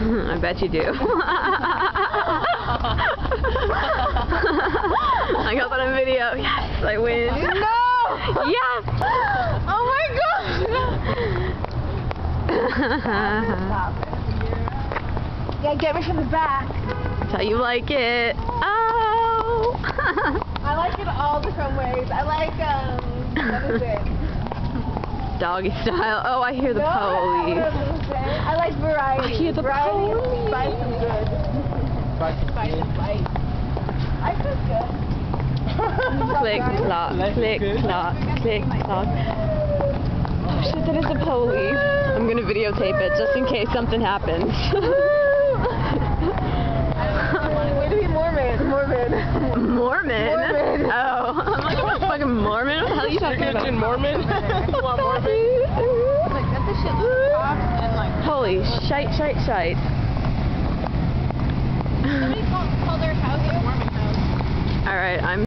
I bet you do. I got that on video. Yes, I win. No! Yes! Oh my gosh! Yeah, get me from the back. That's how you like it. Oh! I like it all different ways. I like, what is it? Doggy style. Oh, I hear the police. I like variety. I hear the variety police. Spice is good. Spice is light. I feel good. Click, clock, click, clock, click, clock. Oh shit, that is the police. I'm gonna videotape it just in case something happens. Way to be Mormon. Mormon? Mormon. Oh. I'm like, I'm a fucking Mormon. What the hell are you talking about? Mormon? Like, that's the shit and like. Holy shite. Somebody called their house a Mormon house. Alright, I'm